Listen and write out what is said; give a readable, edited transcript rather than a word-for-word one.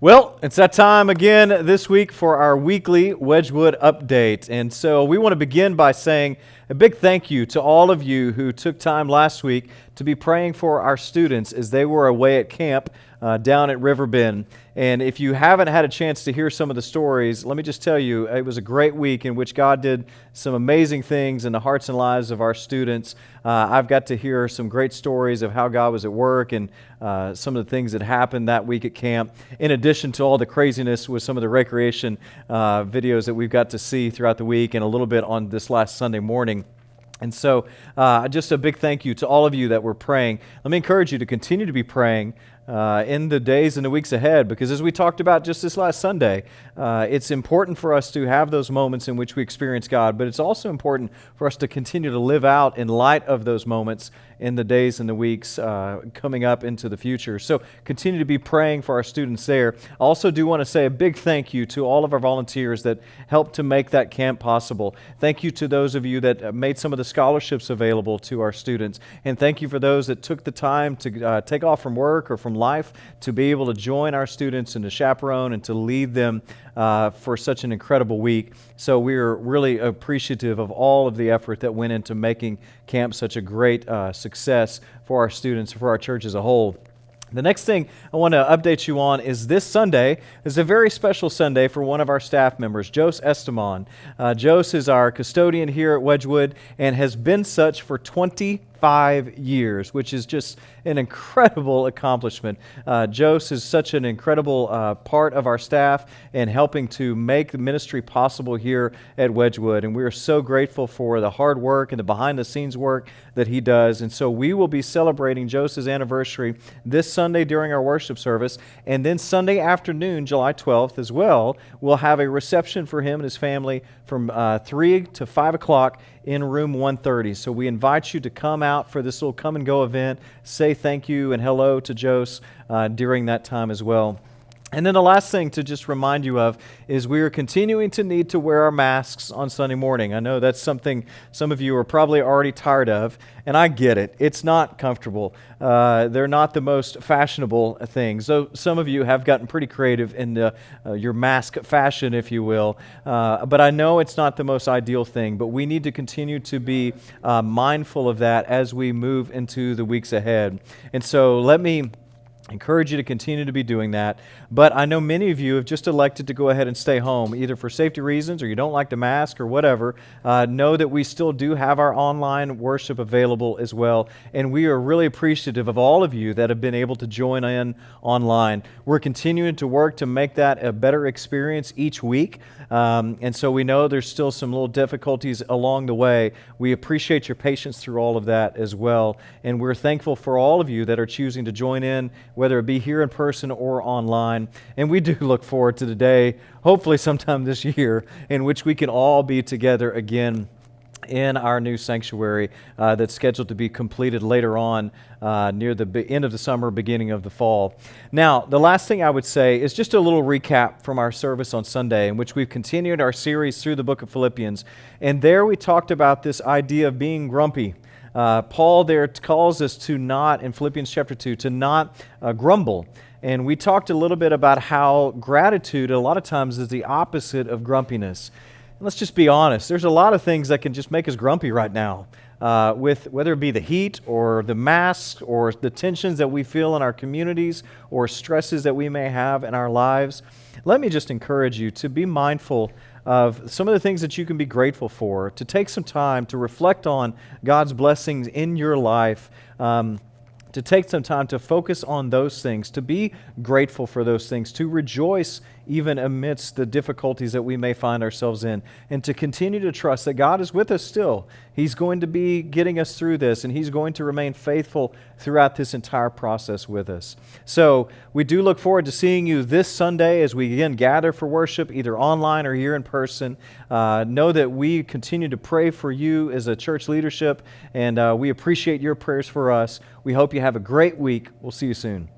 Well, it's that time again this week for our weekly Wedgwood update. And so we want to begin by saying a big thank you to all of you who took time last week to be praying for our students as they were away at camp down at Riverbend. And if you haven't had a chance to hear some of the stories, let me just tell you, it was a great week in which God did some amazing things in the hearts and lives of our students. I've got to hear some great stories of how God was at work and some of the things that happened that week at camp, in addition to all the craziness with some of the recreation videos that we've got to see throughout the week and a little bit on this last Sunday morning. And so just a big thank you to all of you that were praying. Let me encourage you to continue to be praying in the days and the weeks ahead, because as we talked about just this last Sunday, it's important for us to have those moments in which we experience God, but it's also important for us to continue to live out in light of those moments in the days and the weeks coming up into the future. So continue to be praying for our students there. I also do want to say a big thank you to all of our volunteers that helped to make that camp possible. Thank you to those of you that made some of the scholarships available to our students. And thank you for those that took the time to take off from work or from life to be able to join our students and to chaperone and to lead them for such an incredible week. So we're really appreciative of all of the effort that went into making camp such a great success for our students, for our church as a whole. The next thing I want to update you on is this Sunday is a very special Sunday for one of our staff members, Jose Esteban. Jose is our custodian here at Wedgwood and has been such for 25 years, which is just an incredible accomplishment. Jose is such an incredible part of our staff and helping to make the ministry possible here at Wedgwood. And we are so grateful for the hard work and the behind-the-scenes work that he does. And so we will be celebrating Jose's anniversary this Sunday during our worship service. And then Sunday afternoon, July 12th as well, we'll have a reception for him and his family from 3 to 5 o'clock in room 130. So we invite you to come out for this little come and go event, say thank you and hello to Jose during that time as well. And then the last thing to just remind you of is we are continuing to need to wear our masks on Sunday morning. I know that's something some of you are probably already tired of, and I get it. It's not comfortable. They're not the most fashionable things. So some of you have gotten pretty creative in your mask fashion, if you will. But I know it's not the most ideal thing, but we need to continue to be mindful of that as we move into the weeks ahead. And so let me encourage you to continue to be doing that. But I know many of you have just elected to go ahead and stay home, either for safety reasons or you don't like the mask or whatever. Know that we still do have our online worship available as well. And we are really appreciative of all of you that have been able to join in online. We're continuing to work to make that a better experience each week. And so we know there's still some little difficulties along the way. We appreciate your patience through all of that as well. And we're thankful for all of you that are choosing to join in, whether it be here in person or online. And we do look forward to the day, hopefully sometime this year, in which we can all be together again in our new sanctuary that's scheduled to be completed later on near the end of the summer, beginning of the fall. Now, the last thing I would say is just a little recap from our service on Sunday, in which we've continued our series through the book of Philippians. And there we talked about this idea of being grumpy. Paul there calls us to not, in Philippians chapter 2, to not grumble. And we talked a little bit about how gratitude a lot of times is the opposite of grumpiness. And let's just be honest, there's a lot of things that can just make us grumpy right now, with whether it be the heat or the masks or the tensions that we feel in our communities or stresses that we may have in our lives. Let me just encourage you to be mindful of some of the things that you can be grateful for, to take some time to reflect on God's blessings in your life, to take some time to focus on those things, to be grateful for those things, to rejoice even amidst the difficulties that we may find ourselves in, and to continue to trust that God is with us still. He's going to be getting us through this, and He's going to remain faithful throughout this entire process with us. So we do look forward to seeing you this Sunday as we again gather for worship, either online or here in person. Know that we continue to pray for you as a church leadership, and we appreciate your prayers for us. We hope you have a great week. We'll see you soon.